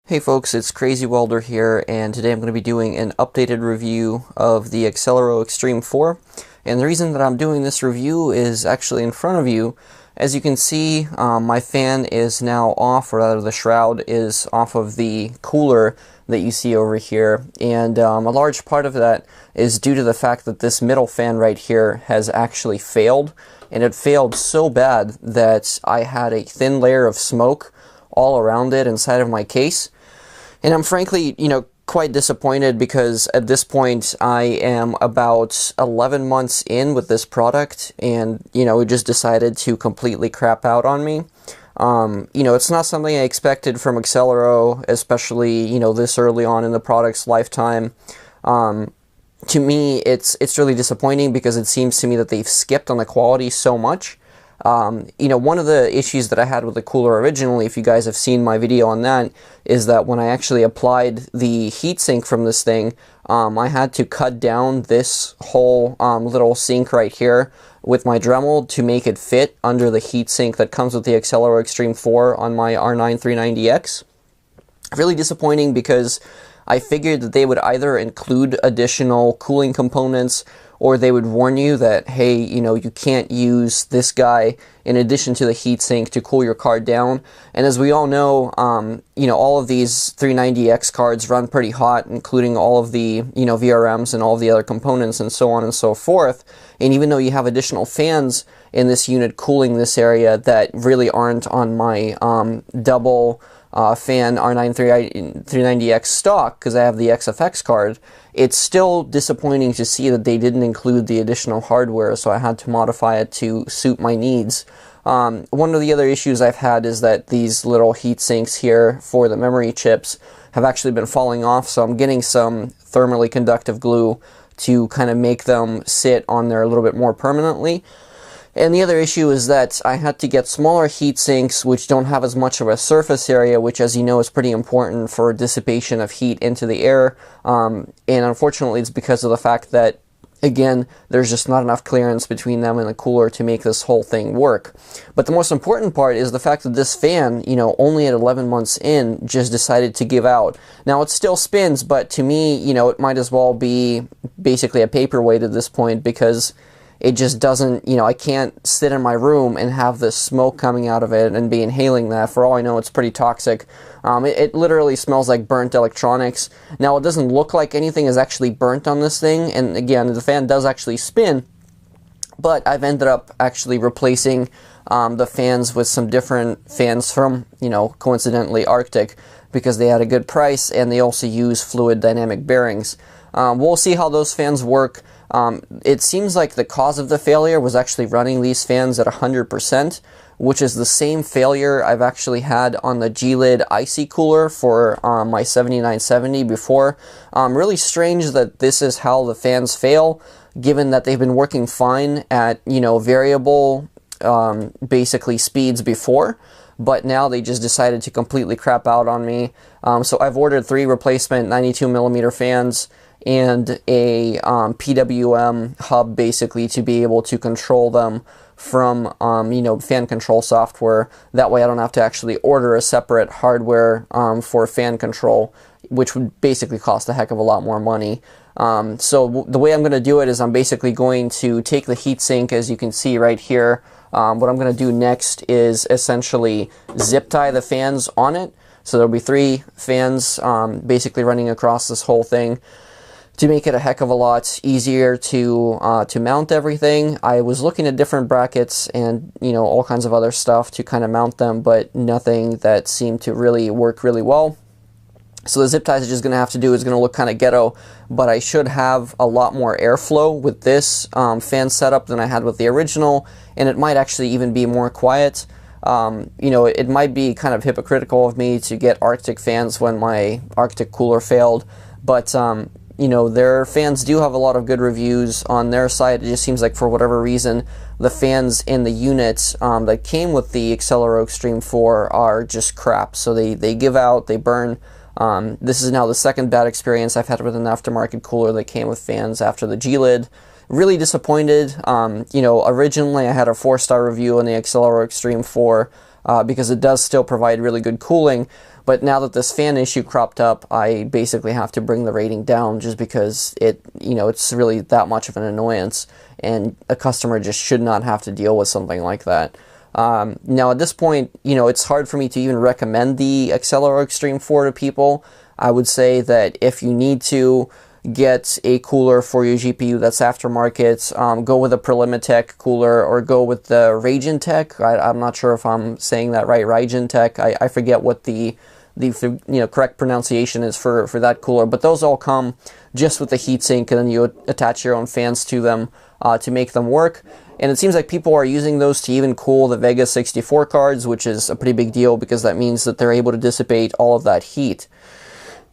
Hey folks, it's Crazy Welder here, and today I'm going to be doing an updated review of the Accelero Extreme 4. And the reason that I'm doing this review is actually in front of you. As you can see, my fan is now off, or rather the shroud is off of the cooler that you see over here. And a large part of that is due to the fact that this middle fan right here has actually failed. And it failed so bad that I had a thin layer of smoke all around it inside of my case. And I'm frankly, quite disappointed because at this point I am about 11 months in with this product and, it just decided to completely crap out on me. It's not something I expected from Accelero, especially, this early on in the product's lifetime. To me, it's really disappointing because it seems to me that they've skipped on the quality so much. One of the issues that I had with the cooler originally, if you guys have seen my video on that, is that when I actually applied the heatsink from this thing, I had to cut down this whole little sink right here with my Dremel to make it fit under the heatsink that comes with the Accelero Extreme 4 on my R9 390X. Really disappointing because I figured that they would either include additional cooling components or they would warn you that, hey, you can't use this guy in addition to the heatsink to cool your card down. And as we all know, all of these 390X cards run pretty hot, including all of the, VRMs and all of the other components and so on and so forth. And even though you have additional fans in this unit cooling this area that really aren't on my double fan R9 390X stock, because I have the XFX card, it's still disappointing to see that they didn't include the additional hardware, so I had to modify it to suit my needs. One of the other issues I've had is that these little heat sinks here for the memory chips have actually been falling off, so I'm getting some thermally conductive glue to kind of make them sit on there a little bit more permanently. And the other issue is that I had to get smaller heat sinks which don't have as much of a surface area, which, as you know, is pretty important for dissipation of heat into the air. And unfortunately, it's because of the fact that, again, there's just not enough clearance between them and the cooler to make this whole thing work. But the most important part is the fact that this fan, only at 11 months in, just decided to give out. Now, it still spins, but to me, it might as well be basically a paperweight at this point because it just doesn't, I can't sit in my room and have this smoke coming out of it and be inhaling that. For all I know, it's pretty toxic. It literally smells like burnt electronics. Now, it doesn't look like anything is actually burnt on this thing, and again, the fan does actually spin, but I've ended up actually replacing the fans with some different fans from, coincidentally Arctic, because they had a good price, and they also use fluid dynamic bearings. We'll see how those fans work. It seems like the cause of the failure was actually running these fans at 100%, which is the same failure I've actually had on the G-Lid Icy Cooler for my 7970 before. Really strange that this is how the fans fail, given that they've been working fine at, variable, basically speeds before. But now they just decided to completely crap out on me. So I've ordered 3 replacement 92mm fans and a PWM hub, basically, to be able to control them from, fan control software. That way I don't have to actually order a separate hardware for fan control, which would basically cost a heck of a lot more money. So the way I'm going to do it is I'm basically going to take the heatsink, as you can see right here. What I'm going to do next is essentially zip tie the fans on it. So there'll be 3 fans basically running across this whole thing to make it a heck of a lot easier to mount everything. I was looking at different brackets and, all kinds of other stuff to kind of mount them, but nothing that seemed to really work really well. So the zip ties I'm just going to have to do is going to look kind of ghetto, but I should have a lot more airflow with this fan setup than I had with the original, and it might actually even be more quiet. It might be kind of hypocritical of me to get Arctic fans when my Arctic cooler failed, but their fans do have a lot of good reviews on their site. It just seems like for whatever reason, the fans in the unit that came with the Accelero Extreme 4 are just crap. So they give out, they burn. This is now the second bad experience I've had with an aftermarket cooler that came with fans after the G-Lid. Really disappointed. Originally I had a 4-star review on the Accelero Extreme 4 because it does still provide really good cooling. But now that this fan issue cropped up, I basically have to bring the rating down just because it's really that much of an annoyance, and a customer just should not have to deal with something like that. Now at this point, it's hard for me to even recommend the Accelero Extreme 4 to people. I would say that if you need to get a cooler for your GPU that's aftermarket, go with a Prelimitech cooler or go with the Ragentech. I'm not sure if I'm saying that right, Ragentech. I forget what the correct pronunciation is for that cooler, but those all come just with the heatsink, and then you attach your own fans to them to make them work. And it seems like people are using those to even cool the Vega 64 cards, which is a pretty big deal because that means that they're able to dissipate all of that heat.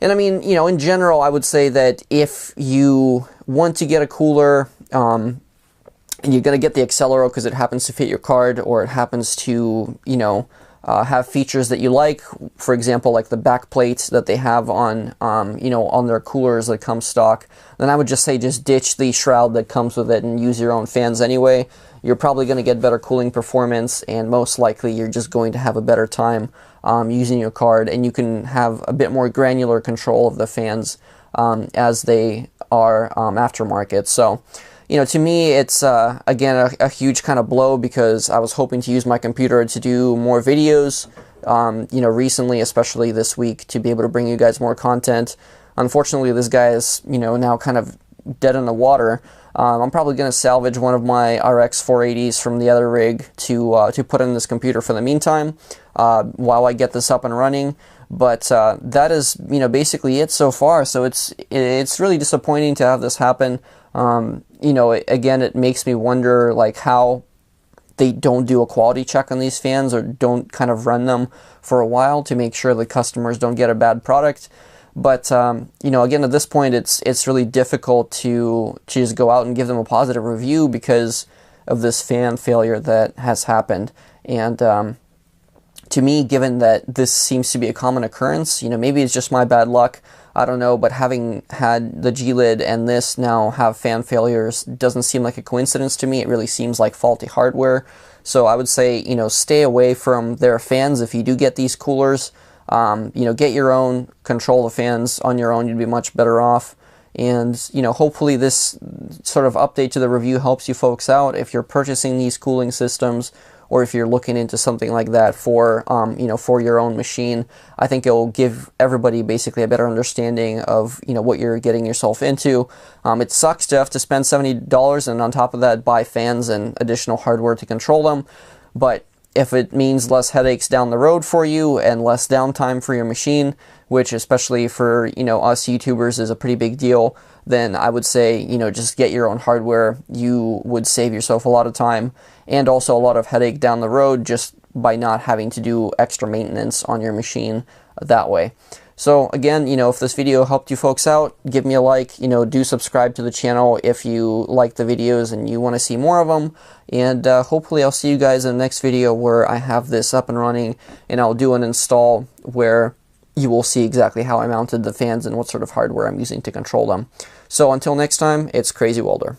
And I mean, in general, I would say that if you want to get a cooler, and you're going to get the Accelero because it happens to fit your card, or it happens to, have features that you like, for example, like the back plates that they have on, on their coolers that come stock, then I would just say just ditch the shroud that comes with it and use your own fans anyway. You're probably going to get better cooling performance, and most likely you're just going to have a better time using your card, and you can have a bit more granular control of the fans as they are aftermarket. So, to me, it's, again, a huge kind of blow because I was hoping to use my computer to do more videos, recently, especially this week, to be able to bring you guys more content. Unfortunately, this guy is, now kind of dead in the water. I'm probably going to salvage one of my RX 480s from the other rig to put in this computer for the meantime while I get this up and running. But that is, basically it so far. So it's really disappointing to have this happen. Again, it makes me wonder like how they don't do a quality check on these fans, or don't kind of run them for a while to make sure the customers don't get a bad product. But, again, at this point, it's really difficult to just go out and give them a positive review because of this fan failure that has happened. And to me, given that this seems to be a common occurrence, maybe it's just my bad luck, I don't know, but having had the G-Lid and this now have fan failures doesn't seem like a coincidence to me. It really seems like faulty hardware. So I would say, stay away from their fans if you do get these coolers. Get your own, control the fans on your own, you'd be much better off. And, hopefully this sort of update to the review helps you folks out if you're purchasing these cooling systems, or if you're looking into something like that for, for your own machine. I think it will give everybody basically a better understanding of, what you're getting yourself into. It sucks to have to spend $70 and on top of that buy fans and additional hardware to control them, but if it means less headaches down the road for you and less downtime for your machine, which especially for, us YouTubers is a pretty big deal, then I would say, just get your own hardware. You would save yourself a lot of time and also a lot of headache down the road just by not having to do extra maintenance on your machine that way. So again, if this video helped you folks out, give me a like, do subscribe to the channel if you like the videos and you want to see more of them. And hopefully I'll see you guys in the next video where I have this up and running, and I'll do an install where you will see exactly how I mounted the fans and what sort of hardware I'm using to control them. So until next time, it's Crazy Welder.